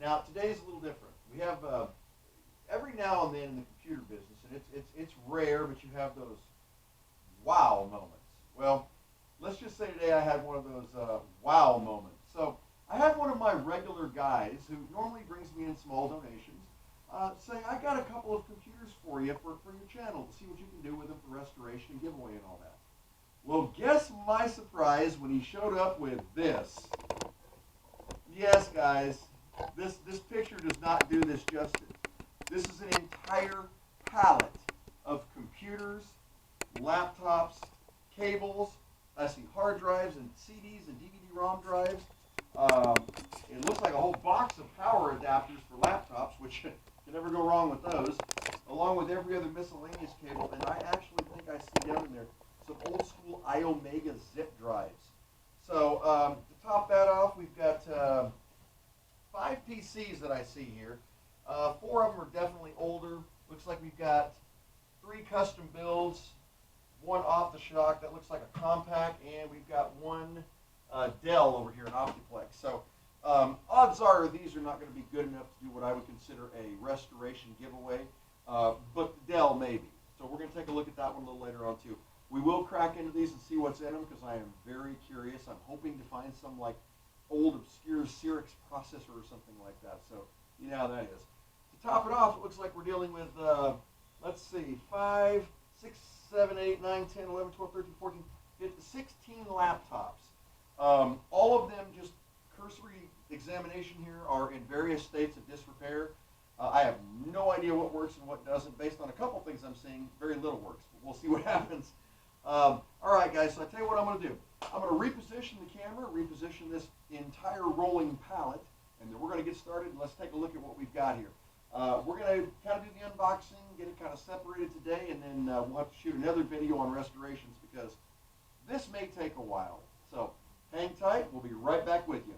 Now today's a little different. We have every now and then in the computer business, and it's rare, but you have those wow moments. Well, let's just say today I had one of those wow moments. So I had one of my regular guys who normally brings me in small donations say, I got a couple of computers for you for your channel to see what you can do with them for restoration and giveaway and all that. Well, guess my surprise when he showed up with this. Yes, guys, this picture does not do this justice. This is an entire pallet of computers, laptops, cables. I see hard drives and CDs and DVD-ROM drives. Um, it looks like a whole box of power adapters for laptops, which can never go wrong with those, along with every other miscellaneous cable. And I actually think I see down in there some old school iOmega zip drives. So to top that off, we've got 5 PCs that I see here. 4 of them are definitely older. Looks like we've got 3 custom builds, 1 off the shock that looks like a compact, and we've got 1 Dell over here, an Optiplex. So odds are these are not going to be good enough to do what I would consider a restoration giveaway, but the Dell maybe. So we're going to take a look at that one a little later on too. We will crack into these and see what's in them because I am very curious. I'm hoping to find some like old obscure Cyrix processor or something like that. So you know how that is. To top it off, it looks like we're dealing with, let's see, 5, 6, 7, 8, 9, 10, 11, 12, 13, 14, 15, 16 laptops. All of them, just cursory examination here, are in various states of disrepair. I have no idea what works and what doesn't. Based on a couple things I'm seeing, very little works. But we'll see what happens. All right, guys, so I tell you what I'm going to do. I'm going to reposition the camera, reposition this entire rolling pallet, and then we're going to get started. Let's take a look at what we've got here. We're going to kind of do the unboxing, get it kind of separated today, and then we'll have to shoot another video on restorations because this may take a while. So hang tight. We'll be right back with you.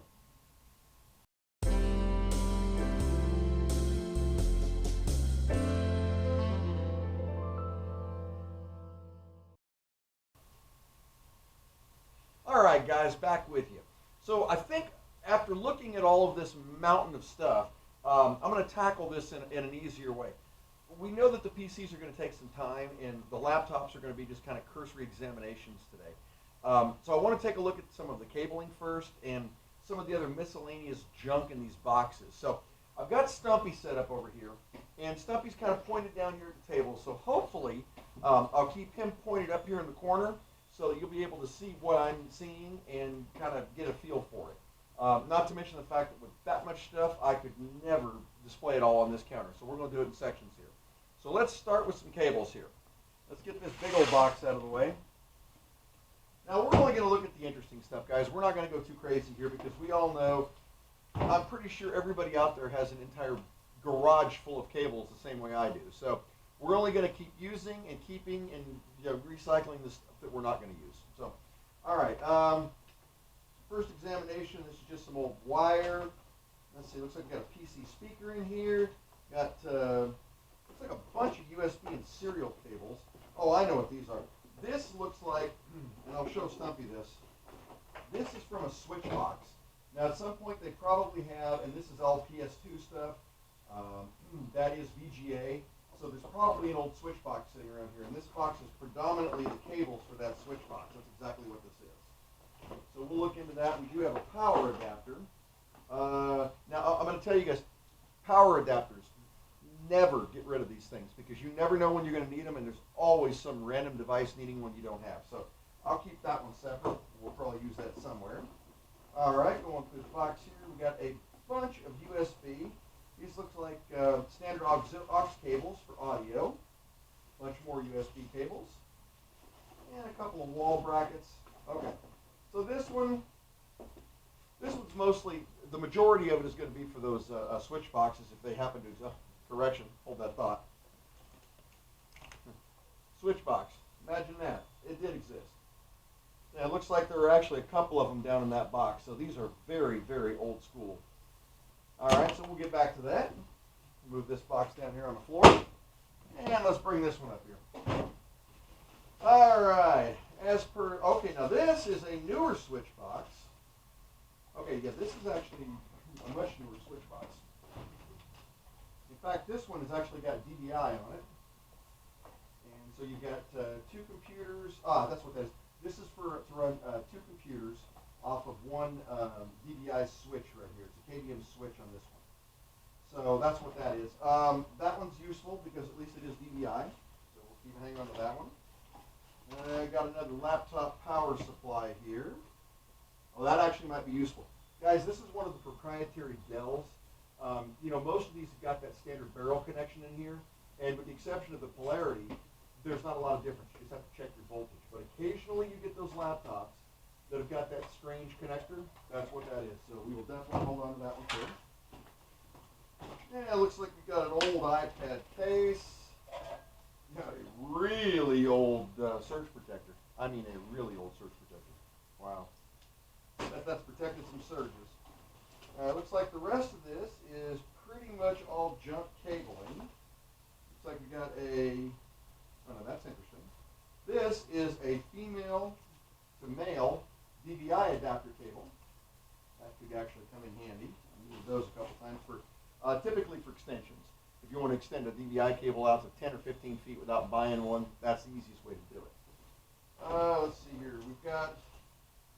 All right, guys, back with you. So I think after looking at all of this mountain of stuff, I'm going to tackle this in an easier way. We know that the PCs are going to take some time, and the laptops are going to be just kind of cursory examinations today. So I want to take a look at some of the cabling first and some of the other miscellaneous junk in these boxes. So I've got Stumpy set up over here, and Stumpy's kind of pointed down here at the table. So hopefully I'll keep him pointed up here in the corner so that you'll be able to see what I'm seeing and kind of get a feel for it. Not to mention the fact that with that much stuff, I could never display it all on this counter. So we're going to do it in sections here. So let's start with some cables here. Let's get this big old box out of the way. Now we're only going to look at the interesting stuff, guys. We're not going to go too crazy here because we all know, I'm pretty sure everybody out there has an entire garage full of cables the same way I do. So we're only going to keep using and keeping and recycling the stuff that we're not going to use. So, all right. First examination, this is just some old wire. Let's see, looks like we've got a PC speaker in here. Got, looks like a bunch of USB and serial cables. Oh, I know what these are. This looks like, and I'll show Stumpy this. This is from a switch box. Now, at some point, they probably have, and this is all PS2 stuff. That is VGA. So there's probably an old switch box sitting around here. And this box is predominantly the cables for that switch box. That's exactly what this is. So we'll look into that. We do have a power adapter. Now, I'm going to tell you guys, power adapters, never get rid of these things because you never know when you're going to need them, and there's always some random device needing one you don't have. So I'll keep that one separate. We'll probably use that somewhere. All right, going through the box here, we got a bunch of USB. These look like standard aux cables for audio. A bunch more USB cables. And a couple of wall brackets. Okay. So this one's mostly, the majority of it is going to be for those switch boxes if they happen to, correction, hold that thought. Switch box, imagine that, it did exist. And it looks like there are actually a couple of them down in that box, so these are very, very old school. All right, so we'll get back to that. Move this box down here on the floor, and let's bring this one up here. All right. As per, okay, now this is a newer switch box. Okay, yeah, this is actually a much newer switch box. fact, this one has actually got DVI on it. And so you've got two computers. That's what that is. This is to run two computers off of one DVI switch right here. It's a KVM switch on this one. So that's what that is. That one's useful because at least it is DVI. So we'll keep hanging on to that one. I got another laptop power supply here. Oh, that actually might be useful. Guys, this is one of the proprietary Dells. Most of these have got that standard barrel connection in here. And with the exception of the polarity, there's not a lot of difference. You just have to check your voltage. But occasionally you get those laptops that have got that strange connector. That's what that is. So we will definitely hold on to that one too. Yeah, it looks like we got an old iPad case. Got a really old surge protector. I mean a really old surge protector. Wow. That's protected some surges. It looks like the rest of this is pretty much all junk cabling. Looks like we got oh no, that's interesting. This is a female to male DVI adapter cable. That could actually come in handy. I've used those a couple times for, typically for extensions. If you want to extend a DVI cable out to 10 or 15 feet without buying one, that's the easiest way to do it. Let's see here. We've got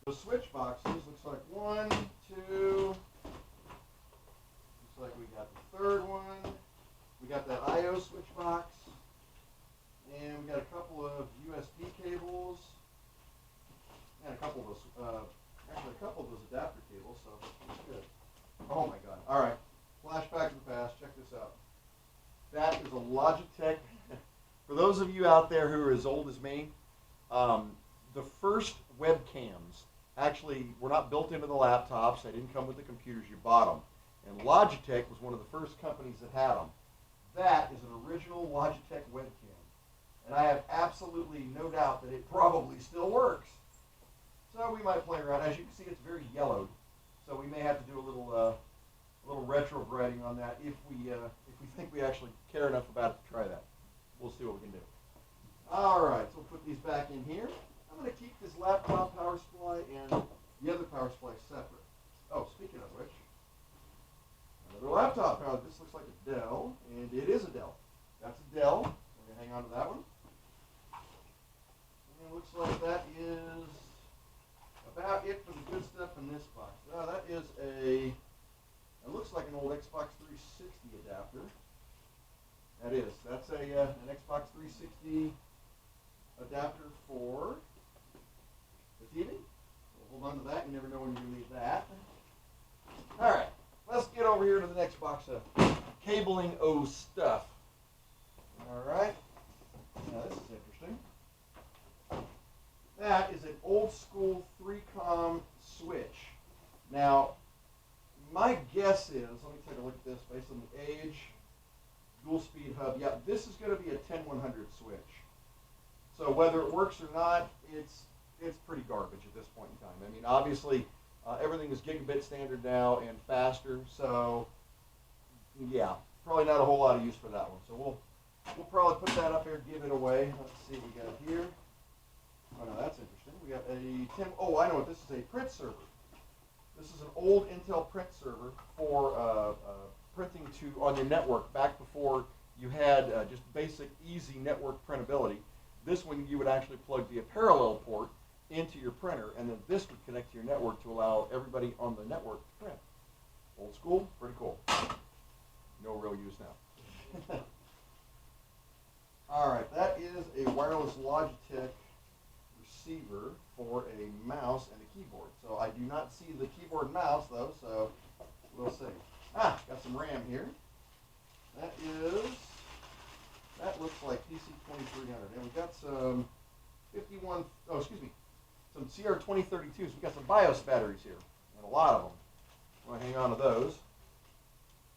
the switch boxes. Looks like 1, 2. Looks like we got the third one. We got that I/O switch box. And we got a couple of USB cables. And a couple of those, actually a couple of those adapter cables, so that's good. Oh my God. All right. Flashback to the past. Check this out. That is a Logitech. For those of you out there who are as old as me, the first webcams actually were not built into the laptops. They didn't come with the computers. You bought them. And Logitech was one of the first companies that had them. That is an original Logitech webcam. And I have absolutely no doubt that it probably still works. So we might play around. As you can see, it's very yellowed. So we may have to do a little retrobreading on that if we think we actually care enough about it to try that. We'll see what we can do. All right, so we'll put these back in here. I'm going to keep this laptop power supply and the other power supply separate. Oh, speaking of which, another laptop power. This looks like a Dell, and it is a Dell. That's a Dell. We're going to hang on to that one. And it looks like that is about it for the good stuff in this box. That is it looks like an old Xbox 360 adapter. That is. That's an Xbox 360 adapter for the TV. So hold on to that. You never know when you're going to need that. All right. Let's get over here to the next box of cabling stuff. All right. Now this is interesting. That is an old school 3-com switch. Now, my guess is, let me take a look at this based on the age, dual speed hub. Yeah, this is going to be a 10100 switch. So whether it works or not, it's pretty garbage at this point in time. I mean, obviously, everything is gigabit standard now and faster. So yeah, probably not a whole lot of use for that one. So we'll probably put that up here, give it away. Let's see what we got here. Oh, no, that's interesting. We got a I know what this is, a print server. This is an old Intel print server for printing on your network back before you had just basic, easy network printability. This one you would actually plug via parallel port into your printer, and then this would connect to your network to allow everybody on the network to print. Old school, pretty cool. No real use now. All right, that is a wireless Logitech receiver for a mouse and a keyboard. So I do not see the keyboard and mouse though, so we'll see. Got some RAM here. That looks like PC2300. And we've got some some CR2032s. We've got some BIOS batteries here, and a lot of them. I'm going to hang on to those.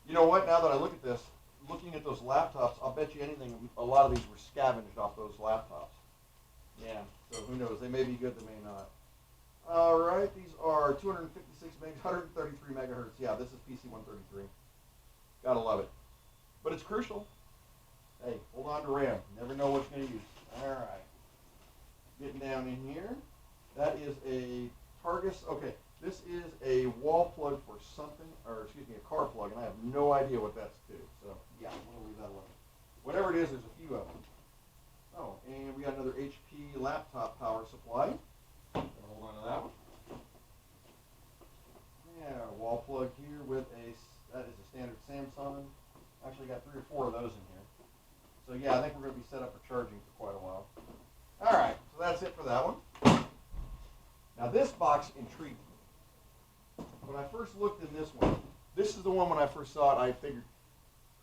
You know what, now that I look at this, looking at those laptops, I'll bet you anything, a lot of these were scavenged off those laptops. Yeah, so who knows? They may be good, they may not. All right, these are 256 megs, 133 megahertz. Yeah, this is PC133. Gotta love it. But it's crucial. Hey, hold on to RAM. Never know what you're going to use. All right. Getting down in here. That is a Targus. Okay, this is a wall plug for something, or excuse me, a car plug, and I have no idea what that's to. So, yeah, Now this box intrigued me. When I first looked in this one, this is the one when I first saw it, I figured,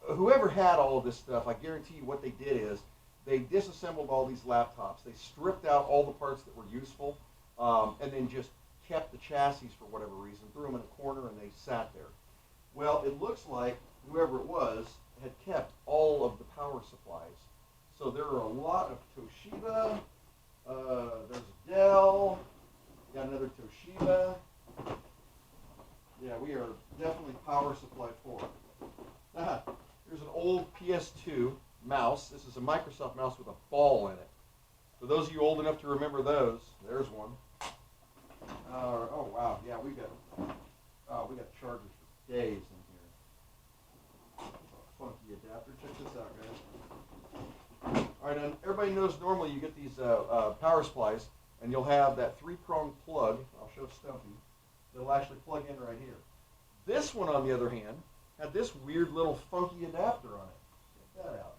whoever had all of this stuff, I guarantee you what they did is, they disassembled all these laptops. They stripped out all the parts that were useful, and then just kept the chassis for whatever reason, threw them in a corner, and they sat there. Well, it looks like whoever it was had kept all of the power supplies. So there are a lot of Toshiba. There's Dell. Got another Toshiba. Yeah, we are definitely power supply forward. Here's an old PS2 mouse. This is a Microsoft mouse with a ball in it. For those of you old enough to remember those, there's one. Oh wow, yeah, we got chargers for days in here. Funky adapter. Check this out, guys. All right, and everybody knows normally you get these power supplies, and you'll have that three-pronged plug. I'll show Stumpy. It'll actually plug in right here. This one, on the other hand, had this weird little funky adapter on it. Check that out.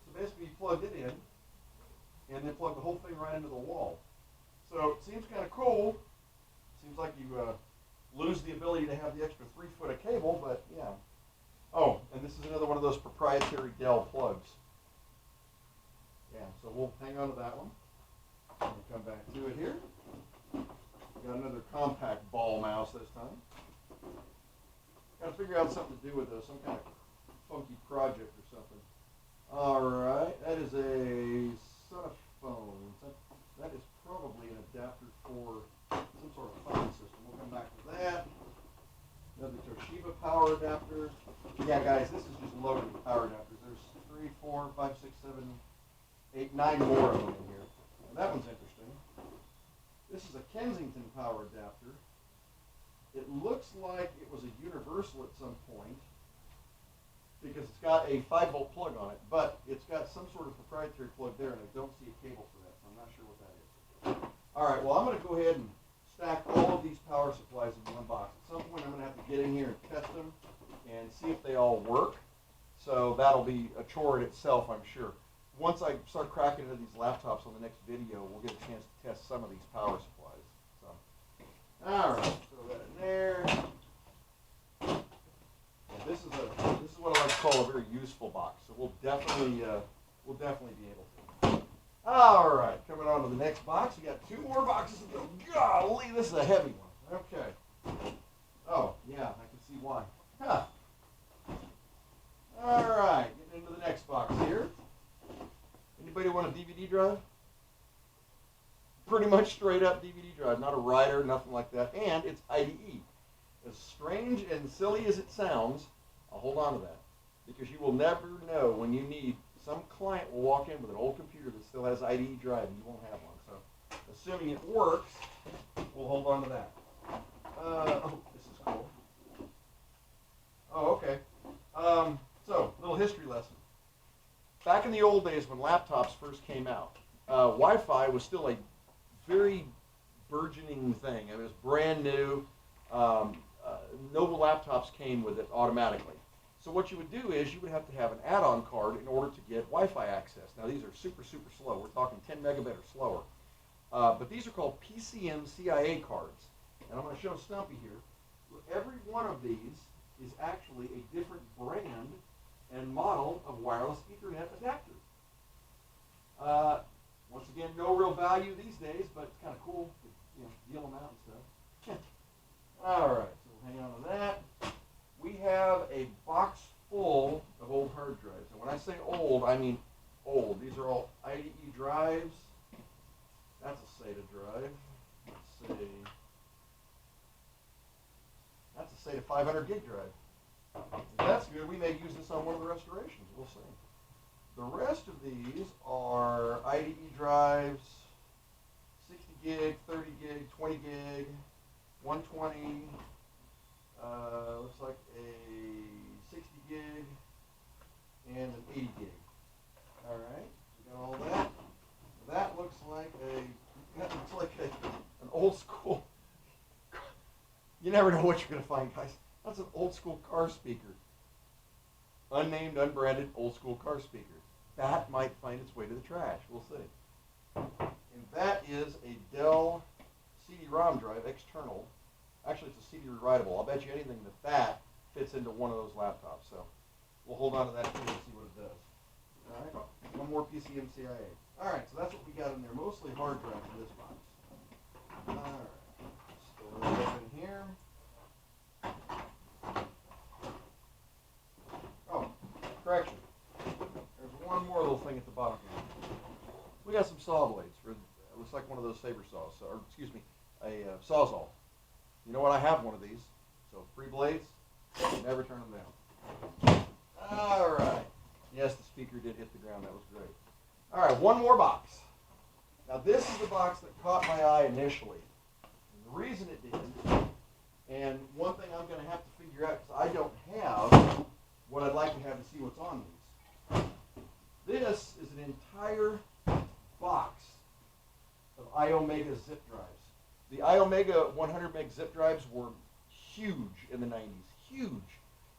So basically, you plugged it in, and then plug the whole thing right into the wall. So it seems kind of cool. Seems like you lose the ability to have the extra 3 foot of cable, but yeah. Oh, and this is another one of those proprietary Dell plugs. Yeah, so we'll hang on to that one. We'll come back to it here. Got another compact ball mouse this time. Got to figure out something to do with some kind of funky project or something. All right, that is a Sonophone. That is probably an adapter for some sort of phone system. We'll come back to that. Another Toshiba power adapter. Yeah, guys, this is just loaded with power adapters. There's 3, 4, 5, 6, 7, 8, 9 more of them in here. And that one's interesting. This is a Kensington power adapter. It looks like it was a universal at some point because it's got a 5-volt plug on it, but it's got some sort of proprietary plug there, and I don't see a cable for that, so I'm not sure what that is. All right, well, I'm going to go ahead and stack all of these power supplies in one box. At some point, I'm going to have to get in here and test them and see if they all work. So that'll be a chore in itself, I'm sure. Once I start cracking into these laptops on the next video, we'll get a chance to test some of these power supplies. So, all right, throw that in there. Yeah, this is what I like to call a very useful box. So we'll definitely be able to. All right, coming on to the next box. We got 2 more boxes to go. Golly, this is a heavy one. Okay. Oh yeah, I can see why. Huh. All right, getting into the next box here. Anybody want a DVD drive? Pretty much straight up DVD drive, not a writer, nothing like that. And it's IDE. As strange and silly as it sounds, I'll hold on to that. Because you will never know when you need, some client will walk in with an old computer that still has IDE drive and you won't have one. So, assuming it works, we'll hold on to that. Oh, this is cool. Oh, okay. So, little history lesson. Back in the old days when laptops first came out, Wi-Fi was still a very burgeoning thing. It was brand new. Noble laptops came with it automatically. So what you would do is you would have to have an add-on card in order to get Wi-Fi access. Now these are super, super slow. We're talking 10 megabit or slower. But these are called PCM CIA cards. And I'm going to show Stumpy here. Every one of these is actually a different brand and model of wireless Ethernet adapter. Once again, no real value these days, but it's kind of cool to deal them out and stuff. All right, so we'll hang on to that. We have a box full of old hard drives. And when I say old, I mean old. These are all IDE drives. That's a SATA drive. Let's see. That's a SATA 500 gig drive. If that's good, we may use this on one of the restorations. We'll see. The rest of these are IDE drives, 60 gig, 30 gig, 20 gig, 120, looks like a 60 gig, and an 80 gig. All right, we got all that. That looks like an old school. You never know what you're going to find, guys. That's an old school car speaker. Unnamed, unbranded, old school car speaker. That might find its way to the trash. We'll see. And that is a Dell CD-ROM drive, external. Actually, it's a CD rewritable. I'll bet you anything that fits into one of those laptops. So we'll hold on to that too and see what it does. All right, one more PCMCIA. All right, so that's what we got in there. Mostly hard drives in this box. All right, store it up in here. Oh, correction. There's one more little thing at the bottom here. We got some saw blades. It looks like one of those saber saws, or excuse me, a Sawzall. You know what? I have one of these. So 3 blades, never turn them down. All right. Yes, the speaker did hit the ground. That was great. All right, one more box. Now this is the box that caught my eye initially. And the reason it did, and one thing I'm going to have to figure out, because I don't have what I'd like to have to see what's on these. This is an entire box of iOmega zip drives. The iOmega 100 meg zip drives were huge in the 90s, huge.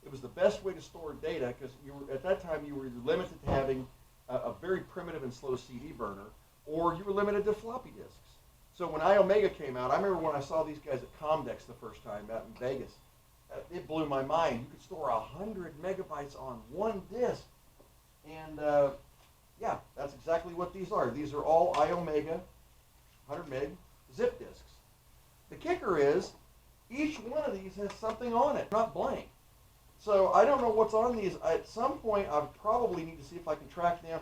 It was the best way to store data because at that time you were limited to having a very primitive and slow CD burner, or you were limited to floppy disks. So when iOmega came out, I remember when I saw these guys at Comdex the first time out in Vegas, it blew my mind. You could store 100 megabytes on one disk. And yeah, that's exactly what these are. These are all iOmega 100 meg zip disks. The kicker is, each one of these has something on it, not blank. So I don't know what's on these. At some point, I probably need to see if I can track down.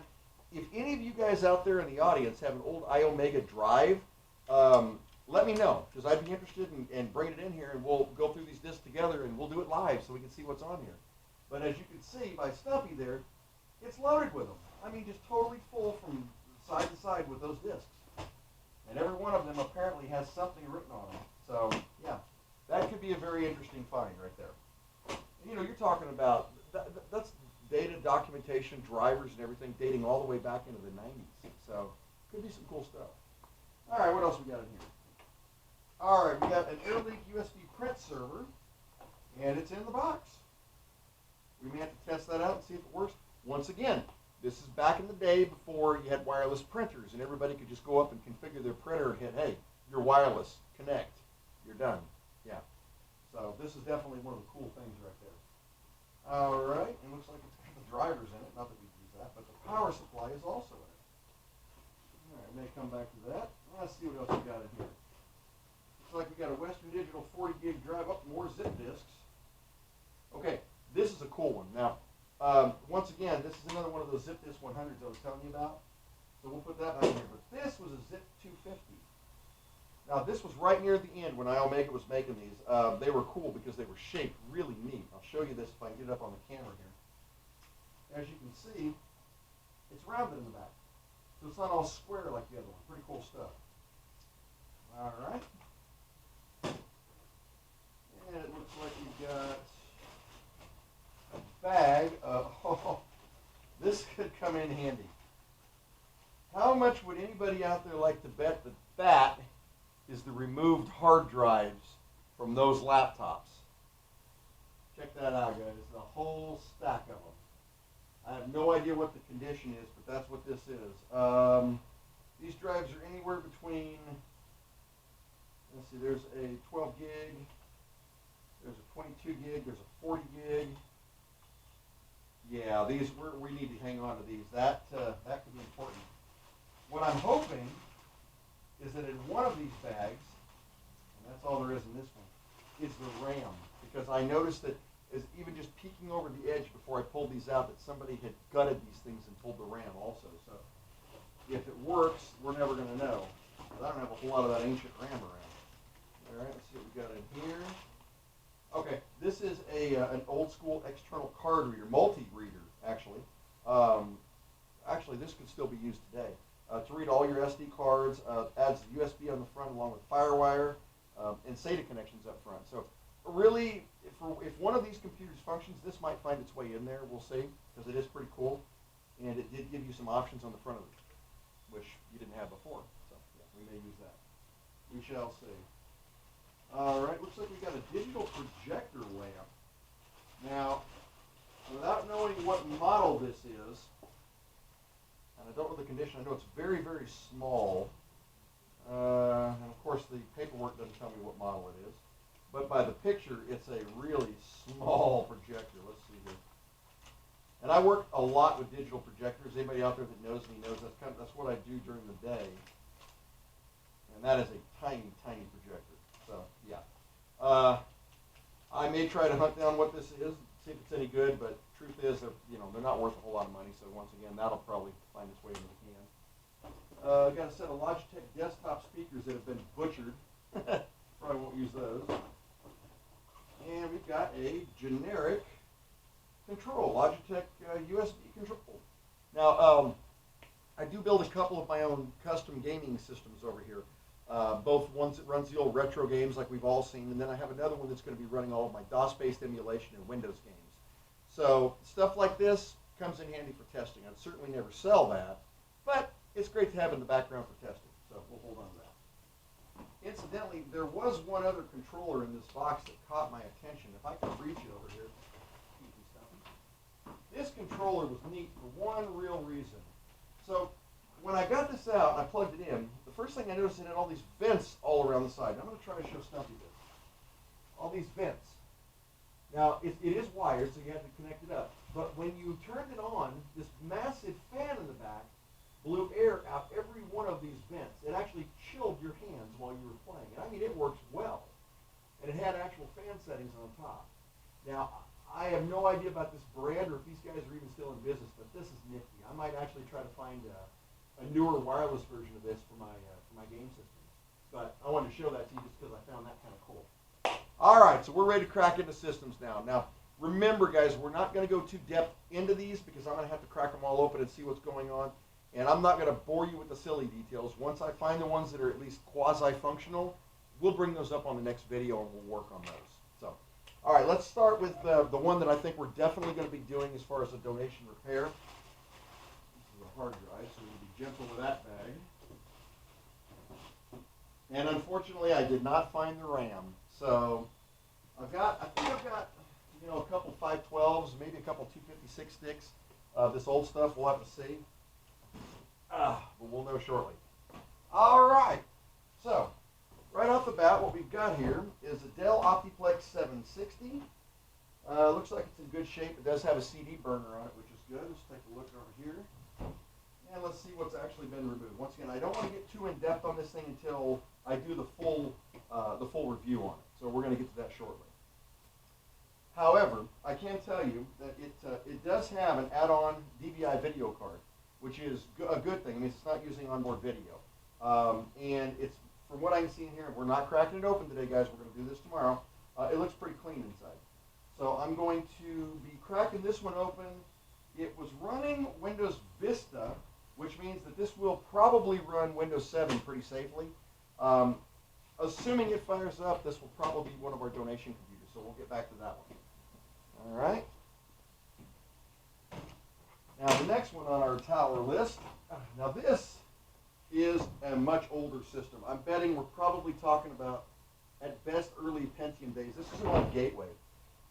If any of you guys out there in the audience have an old iOmega drive, let me know, because I'd be interested in bringing it in here, and we'll go through these disks together, and we'll do it live so we can see what's on here. But as you can see by Stumpy there, it's loaded with them. I mean, just totally full from side to side with those disks. And every one of them apparently has something written on them. So, yeah, that could be a very interesting find right there. You know, you're talking about, that's data documentation, drivers and everything dating all the way back into the 90s. So, could be some cool stuff. All right, what else we got in here? All right, we got an AirLink USB print server, and it's in the box. We may have to test that out and see if it works. Once again, this is back in the day before you had wireless printers, and everybody could just go up and configure their printer and hit, hey, you're wireless, connect, you're done. Yeah. So this is definitely one of the cool things right there. All right, it looks like it's got the drivers in it. Not that we use that, but the power supply is also in it. All right, may come back to that. Let's see what else we got in here. Looks like we got a Western Digital 40 gig drive. Up more zip disks. Okay, this is a cool one. Now, once again, this is another one of those Zip Disk 100s I was telling you about. So we'll put that back in here. But this was a Zip 250. Now, this was right near the end when iOmega was making these. They were cool because they were shaped really neat. I'll show you this if I can get it up on the camera here. As you can see, it's rounded in the back. So it's not all square like the other one. Pretty cool stuff. All right. And it looks like we've got a bag of, oh, this could come in handy. How much would anybody out there like to bet that that is the removed hard drives from those laptops? Check that out, guys. It's a whole stack of them. I have no idea what the condition is, but that's what this is. These drives are anywhere between, let's see, there's a 12 gig, there's a 22 gig, there's a 40 gig. Yeah, these we need to hang on to these. That could be important. What I'm hoping is that in one of these bags, and that's all there is in this one, is the RAM. Because I noticed that is even just peeking over the edge before I pulled these out that somebody had gutted these things and pulled the RAM also. So if it works, we're never going to know. But I don't have a whole lot of that ancient RAM around. All right, let's see what we got in here. Okay, this is an old school external card reader, multi-reader actually. Actually, this could still be used today. To read all your SD cards, adds USB on the front along with FireWire and SATA connections up front. So really, if one of these computers functions, this might find its way in there. We'll see, because it is pretty cool. And it did give you some options on the front of it, which you didn't have before. So yeah, we may use that. We shall see. All right, looks like we got a digital projector lamp. Now, without knowing what model this is, and I don't know the condition, I know it's very, very small. And of course, the paperwork doesn't tell me what model it is. But by the picture, it's a really small projector. Let's see here. And I work a lot with digital projectors. Anybody out there that knows me knows that's what I do during the day. And that is a tiny, tiny projector. So, yeah. I may try to hunt down what this is, see if it's any good, but truth is, they're not worth a whole lot of money. So once again, that'll probably find its way into the can. I've got a set of Logitech desktop speakers that have been butchered. Probably won't use those. And we've got a generic control, Logitech USB control. Now, I do build a couple of my own custom gaming systems over here. Both ones that runs the old retro games like we've all seen, and then I have another one that's going to be running all of my DOS-based emulation and Windows games. So stuff like this comes in handy for testing. I'd certainly never sell that, but it's great to have in the background for testing. So we'll hold on to that. Incidentally, there was one other controller in this box that caught my attention. If I can reach it over here. This controller was neat for one real reason. So when I got this out and I plugged it in, the first thing I noticed, it had all these vents all around the side. I'm going to try to show Stumpy this. All these vents. Now, it is wired, so you have to connect it up. But when you turned it on, this massive fan in the back blew air out every one of these vents. It actually chilled your hands while you were playing. And I mean, it works well. And it had actual fan settings on top. Now, I have no idea about this brand or if these guys are even still in business, but this is nifty. I might actually try to find a newer wireless version of this for my game system. But I wanted to show that to you just because I found that kind of cool. All right, so we're ready to crack into systems now. Now, remember, guys, we're not going to go too depth into these because I'm going to have to crack them all open and see what's going on. And I'm not going to bore you with the silly details. Once I find the ones that are at least quasi-functional, we'll bring those up on the next video and we'll work on those. So, all right, let's start with the one that I think we're definitely going to be doing as far as a donation repair. This is a hard drive, so we'll be gentle with that bag. And unfortunately, I did not find the RAM. So I think I've got a couple 512s, maybe a couple 256 sticks. This old stuff, we'll have to see. But we'll know shortly. All right. So, right off the bat, what we've got here is a Dell Optiplex 760. Looks like it's in good shape. It does have a CD burner on it, which is good. Let's take a look over here. And let's see what's actually been removed. Once again, I don't want to get too in-depth on this thing until I do the full review on it. So we're going to get to that shortly. However, I can tell you that it does have an add-on DVI video card, which is a good thing. I mean, it's not using onboard video. And it's, from what I can see in here, we're not cracking it open today, guys. We're going to do this tomorrow. It looks pretty clean inside. So I'm going to be cracking this one open. It was running Windows Vista, which means that this will probably run Windows 7 pretty safely. Assuming it fires up, this will probably be one of our donation computers. So we'll get back to that one. All right. Now the next one on our tower list. Now this is a much older system. I'm betting we're probably talking about, at best, early Pentium days. This is on Gateway.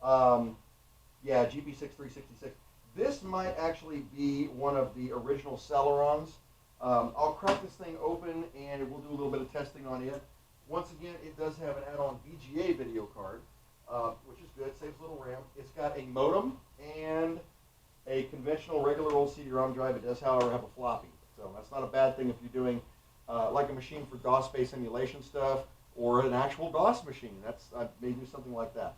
Yeah, GB6 366. This might actually be one of the original Celerons. I'll crack this thing open and we'll do a little bit of testing on it. Once again, it does have an add-on VGA video card, which is good. Saves a little RAM. It's got a modem and a conventional, regular old CD-ROM drive. It does, however, have a floppy. So that's not a bad thing if you're doing like a machine for DOS-based emulation stuff or an actual DOS machine. I may do something like that.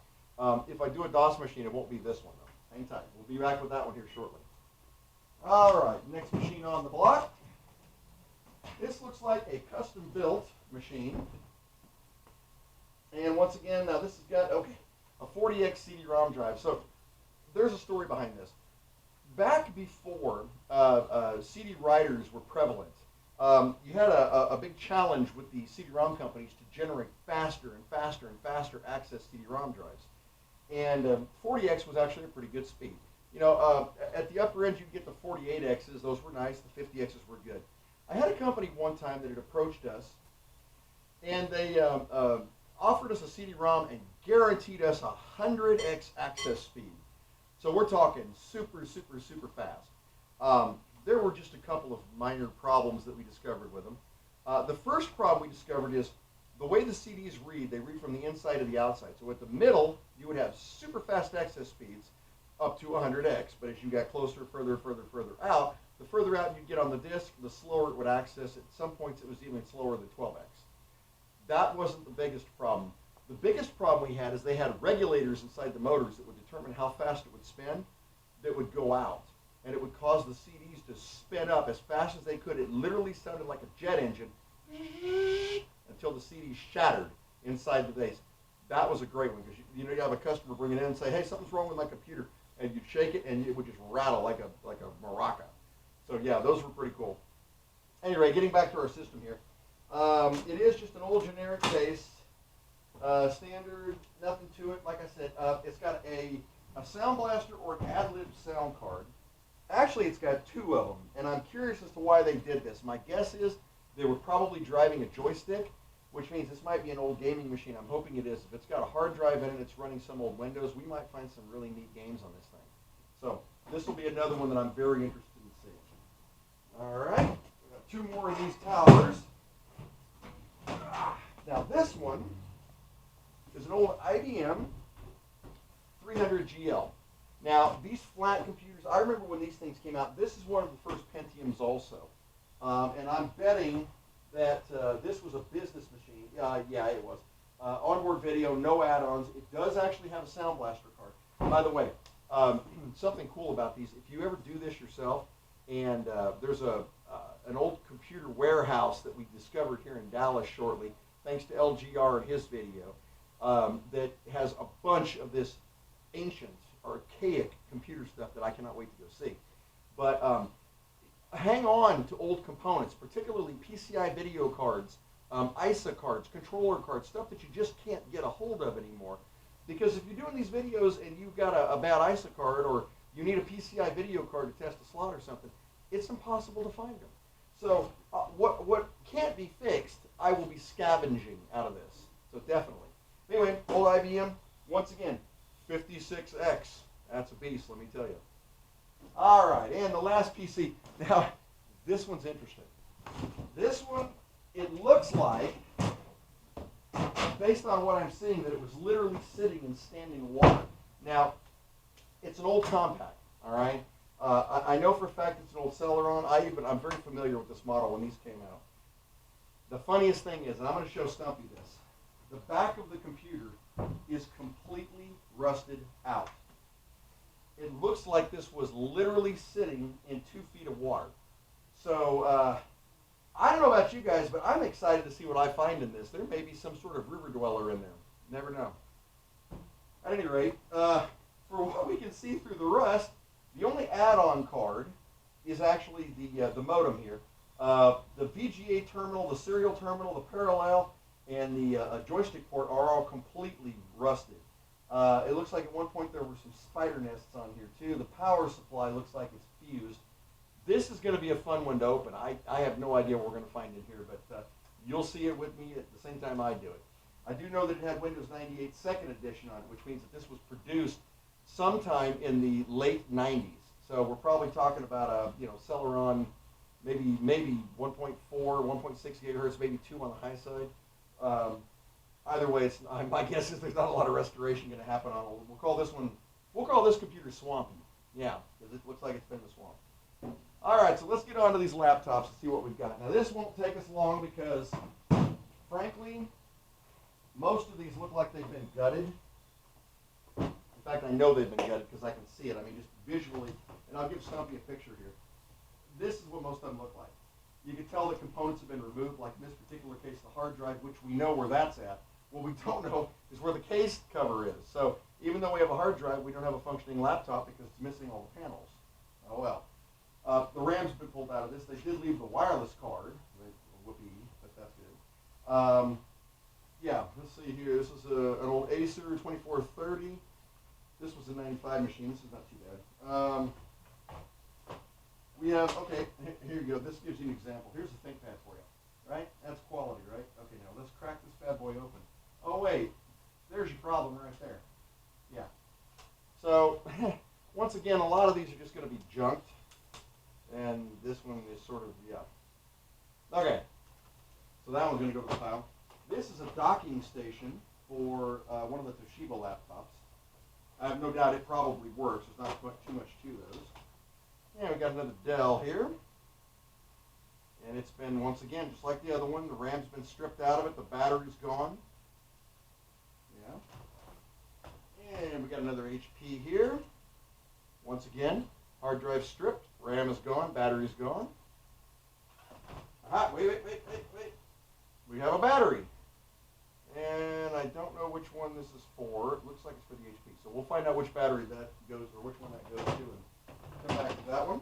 If I do a DOS machine, it won't be this one, though. Hang tight. We'll be back with that one here shortly. All right, next machine on the block. This looks like a custom-built machine. And once again, now this has got, a 40X CD-ROM drive. So there's a story behind this. Back before CD writers were prevalent, you had a big challenge with the CD-ROM companies to generate faster and faster and faster access CD-ROM drives. And 40X was actually a pretty good speed. At the upper end, you get the 48Xs. Those were nice. The 50Xs were good. I had a company one time that had approached us, and they offered us a CD-ROM and guaranteed us 100X access speed. So we're talking super, super, super fast. There were just a couple of minor problems that we discovered with them. The first problem we discovered is the way the CDs read, they read from the inside to the outside. So at the middle, you would have super fast access speeds up to 100x, but as you got closer, further out, the further out you'd get on the disk, the slower it would access. At some points, it was even slower than 12x. That wasn't the biggest problem. The biggest problem we had is they had regulators inside the motors that would determine how fast it would spin that would go out. And it would cause the CDs to spin up as fast as they could. It literally sounded like a jet engine until the CD shattered inside the base. That was a great one because you have a customer bring it in and say, hey, something's wrong with my computer. And you'd shake it and it would just rattle like a maraca. So yeah, those were pretty cool. Anyway, getting back to our system here. It is just an old generic base. Standard, nothing to it. Like I said, it's got a Sound Blaster or an Ad-Lib sound card. Actually, it's got two of them, and I'm curious as to why they did this. My guess is they were probably driving a joystick, which means this might be an old gaming machine. I'm hoping it is. If it's got a hard drive in it, it's running some old Windows, we might find some really neat games on this thing. So this will be another one that I'm very interested in seeing. All right, we got two more of these towers. Now this one is an old IBM 300GL. Now, these flat computers, I remember when these things came out, this is one of the first Pentiums also. And I'm betting that this was a business machine. Yeah, it was. Onboard video, no add-ons. It does actually have a Sound Blaster card. By the way, something cool about these, if you ever do this yourself, and there's an old computer warehouse that we discovered here in Dallas shortly, thanks to LGR and his video, that has a bunch of this ancient, archaic computer stuff that I cannot wait to go see. But hang on to old components, particularly PCI video cards, ISA cards, controller cards, stuff that you just can't get a hold of anymore. Because if you're doing these videos and you've got a bad ISA card or you need a PCI video card to test a slot or something, it's impossible to find them. So what can't be fixed, I will be scavenging out of this. So definitely. Anyway, old IBM, once again, 56X. That's a beast, let me tell you. All right, and the last PC. Now, this one's interesting. This one, it looks like, based on what I'm seeing, that it was literally sitting in standing water. Now, it's an old compact, all right? I know for a fact it's an old Celeron. I'm very familiar with this model when these came out. The funniest thing is, and I'm going to show Stumpy this, the back of the computer is completely rusted out. It looks like this was literally sitting in 2 feet of water. So I don't know about you guys, but I'm excited to see what I find in this. There may be some sort of river dweller in there. Never know. At any rate, for what we can see through the rust, the only add-on card is actually the modem here. The VGA terminal, the serial terminal, the parallel, and the joystick port are all completely rusted. It looks like at one point there were some spider nests on here too. The power supply looks like it's fused. This is going to be a fun one to open. I have no idea what we're going to find in here, but you'll see it with me at the same time I do it. I do know that it had Windows 98 Second Edition on it, which means that this was produced sometime in the late 90s. So we're probably talking about a Celeron, maybe 1.4, 1.6 gigahertz, maybe 2 on the high side. Either way, my guess is there's not a lot of restoration going to happen on it. We'll call this computer swampy. Yeah, because it looks like it's been in the swamp. All right, so let's get on to these laptops and see what we've got. Now, this won't take us long because, frankly, most of these look like they've been gutted. In fact, I know they've been gutted because I can see it. I mean, just visually, and I'll give Stumpy a picture here. This is what most of them look like. You can tell the components have been removed, like in this particular case, the hard drive, which we know where that's at. What we don't know is where the case cover is. So even though we have a hard drive, we don't have a functioning laptop because it's missing all the panels. Oh well. The RAM's been pulled out of this. They did leave the wireless card. Whoopee, but that's good. Yeah, let's see here. This is an old Acer 2430. This was a 95 machine. This is not too bad. We have, okay, here you go. This gives you an example. Here's a ThinkPad for you, right? That's quality, right? Okay, now let's crack this bad boy open. Oh, wait. There's your problem right there. Yeah. So, once again, a lot of these are just going to be junked. And this one is sort of, yeah. Okay. So that one's going to go to the pile. This is a docking station for one of the Toshiba laptops. I have no doubt it probably works. There's not too much to those. And we got another Dell here. And it's been, once again, just like the other one, the RAM's been stripped out of it. The battery's gone. Yeah. And we got another HP here. Once again, hard drive stripped. RAM is gone. Battery's gone. Aha, wait. We have a battery. And I don't know which one this is for. It looks like it's for the HP. So we'll find out which battery that goes, or which one that goes to, and come back to that one.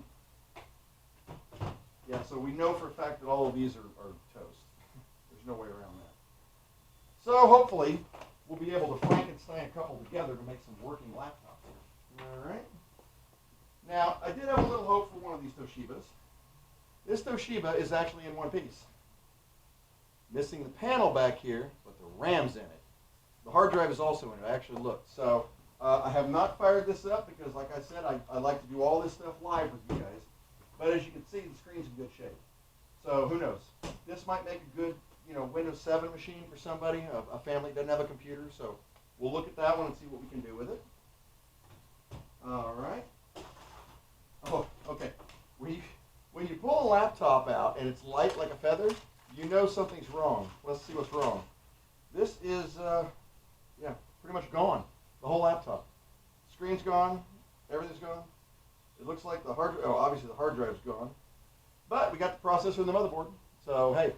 Yeah, so we know for a fact that all of these are toast. There's no way around that. So hopefully we'll be able to Frankenstein a couple together to make some working laptops here. All right. Now, I did have a little hope for one of these Toshibas. This Toshiba is actually in one piece. Missing the panel back here, but the RAM's in it. The hard drive is also in it. I actually looked. So I have not fired this up because, like I said, I like to do all this stuff live with you guys. But as you can see, the screen's in good shape. So who knows? This might make a good, Windows 7 machine for somebody, a family that doesn't have a computer. So we'll look at that one and see what we can do with it. All right. Oh, okay. When you pull a laptop out and it's light like a feather, you know something's wrong. Let's see what's wrong. This is, pretty much gone. The whole laptop. Screen's gone. Everything's gone. It looks like obviously the hard drive's gone. But we got the processor and the motherboard. So, hey,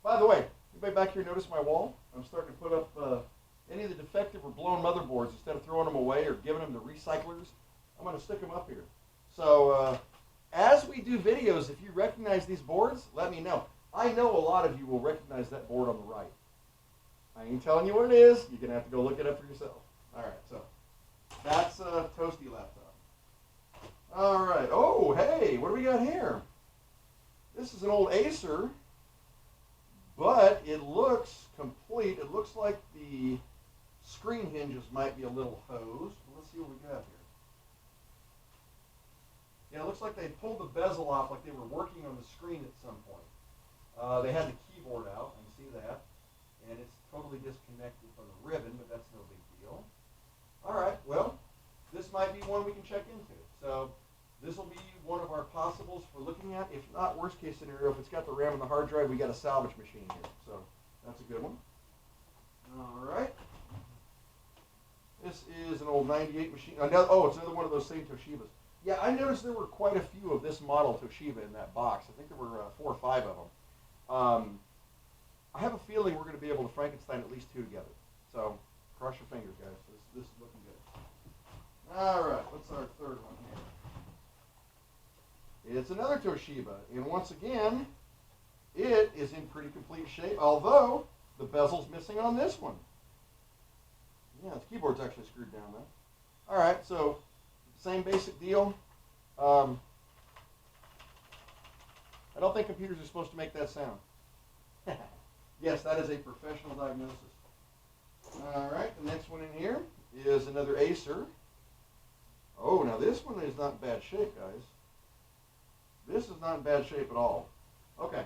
by the way, anybody back here notice my wall? I'm starting to put up any of the defective or blown motherboards. Instead of throwing them away or giving them to recyclers, I'm going to stick them up here. So, as we do videos, if you recognize these boards, let me know. I know a lot of you will recognize that board on the right. I ain't telling you what it is. You're going to have to go look it up for yourself. All right, so that's a toasty laptop. All right. Oh, hey, what do we got here? This is an old Acer, but it looks complete. It looks like the screen hinges might be a little hosed. Let's see what we got here. Yeah, it looks like they pulled the bezel off like they were working on the screen at some point. They had the keyboard out, I can see that. And it's totally disconnected from the ribbon, but that's no big deal. All right, well, this might be one we can check into. So this will be one of our possibles for looking at. If not, worst case scenario, if it's got the RAM and the hard drive, we got a salvage machine here. So that's a good one. All right. This is an old 98 machine. It's another one of those same Toshibas. Yeah, I noticed there were quite a few of this model Toshiba in that box. I think there were 4 or 5 of them. I have a feeling we're going to be able to Frankenstein at least 2 together. So cross your fingers, guys. This is looking good. All right, what's our third one here? It's another Toshiba, and once again, it is in pretty complete shape, although the bezel's missing on this one. Yeah, the keyboard's actually screwed down though. All right, so same basic deal. I don't think computers are supposed to make that sound. Yes, that is a professional diagnosis. All right, the next one in here is another Acer. Oh, now this one is not in bad shape, guys. This is not in bad shape at all. Okay,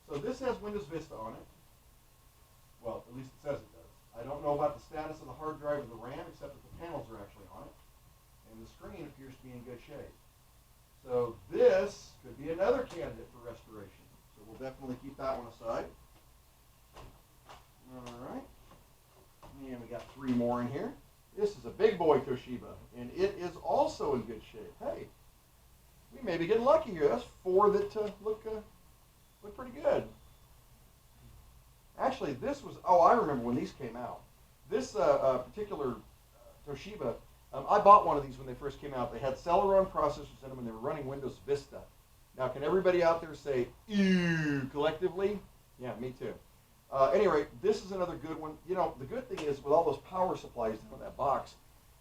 so this has Windows Vista on it. Well, at least it says it does. I don't know about the status of the hard drive or the RAM, except that the panels are actually on it. And the screen appears to be in good shape. So this could be another candidate for restoration. So we'll definitely keep that one aside. All right. And we got 3 more in here. This is a big boy Toshiba, and it is also in good shape. Hey, we may be getting lucky here. That's 4 that look pretty good. Actually, this was, I remember when these came out. This particular Toshiba, I bought one of these when they first came out. They had Celeron processors in them, and they were running Windows Vista. Now, can everybody out there say, ew, collectively? Yeah, me too. Anyway, this is another good one. The good thing is, with all those power supplies in that box,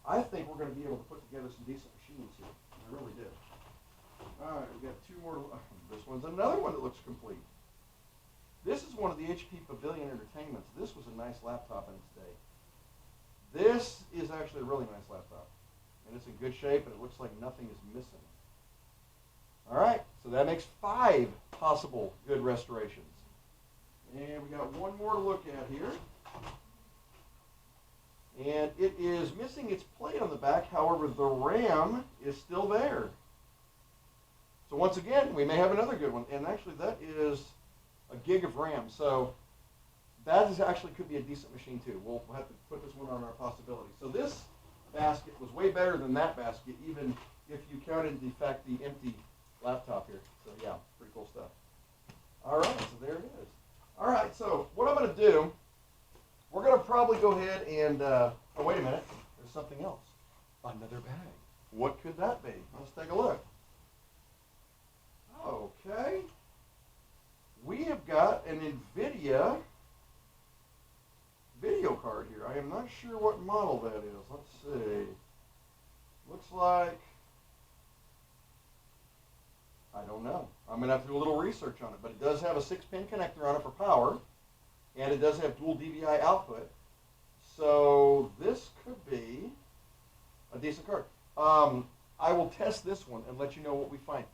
I think we're going to be able to put together some decent machines here. I really do. All right, we got 2 more. This one's another one that looks complete. This is one of the HP Pavilion Entertainments. This was a nice laptop in its day. This is actually a really nice laptop. And it's in good shape, and it looks like nothing is missing. All right, so that makes 5 possible good restorations. And we got one more to look at here. And it is missing its plate on the back. However, the RAM is still there. So once again, we may have another good one. And actually, that is a gig of RAM. So that is actually could be a decent machine too. We'll have to put this one on our possibility. So this basket was way better than that basket, even if you counted the fact the empty laptop here. So yeah, pretty cool stuff. All right, so there it is. All right, so what I'm going to do, we're going to probably go ahead and, oh, wait a minute, there's something else. Another bag. What could that be? Let's take a look. Okay. We have got an NVIDIA video card here. I am not sure what model that is. Let's see. Looks like, I don't know. I'm going to have to do a little research on it, but it does have a 6-pin connector on it for power, and it does have dual DVI output. So this could be a decent card. I will test this one and let you know what we find.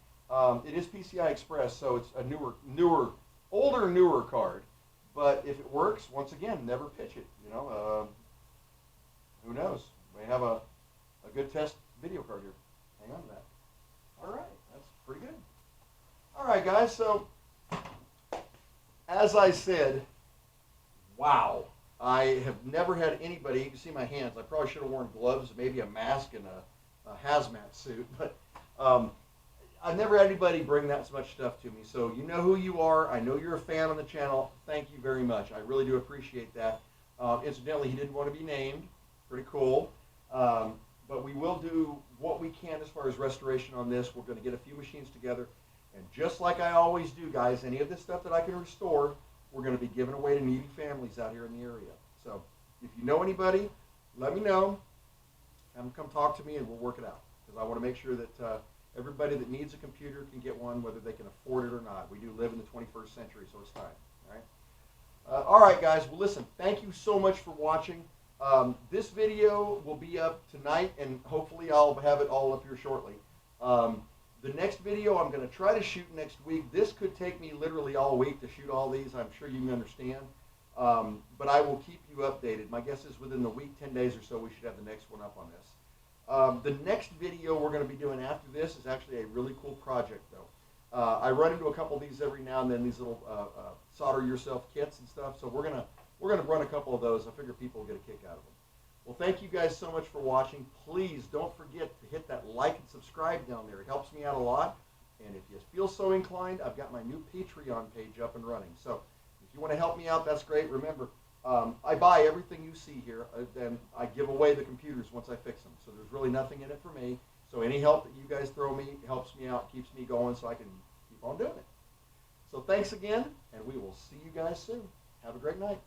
It is PCI Express, so it's a older, newer card. But if it works, once again, never pitch it. You know, who knows? We have a good test video card here. Hang on to that. All right, that's pretty good. All right, guys. So, as I said, wow, I have never had anybody. You can see my hands. I probably should have worn gloves, maybe a mask, and a hazmat suit. But I've never had anybody bring that much stuff to me. So you know who you are. I know you're a fan on the channel. Thank you very much. I really do appreciate that. Incidentally, he didn't want to be named. Pretty cool. But we will do what we can as far as restoration on this. We're going to get a few machines together. And just like I always do, guys, any of this stuff that I can restore, we're going to be giving away to needy families out here in the area. So if you know anybody, let me know. Have them come talk to me and we'll work it out. Because I want to make sure that everybody that needs a computer can get one, whether they can afford it or not. We do live in the 21st century, so it's time. All right, guys. Well, listen, thank you so much for watching. This video will be up tonight, and hopefully I'll have it all up here shortly. The next video I'm going to try to shoot next week. This could take me literally all week to shoot all these. I'm sure you can understand. But I will keep you updated. My guess is within the week, 10 days or so, we should have the next one up on this. The next video we're going to be doing after this is actually a really cool project, though. I run into a couple of these every now and then, these little solder yourself kits and stuff. So we're gonna run a couple of those. I figure people will get a kick out of them. Well, thank you guys so much for watching. Please don't forget to hit that like and subscribe down there. It helps me out a lot. And if you feel so inclined, I've got my new Patreon page up and running. So if you want to help me out, that's great. Remember, I buy everything you see here, and I give away the computers once I fix them. So there's really nothing in it for me. So any help that you guys throw me helps me out, keeps me going so I can keep on doing it. So thanks again, and we will see you guys soon. Have a great night.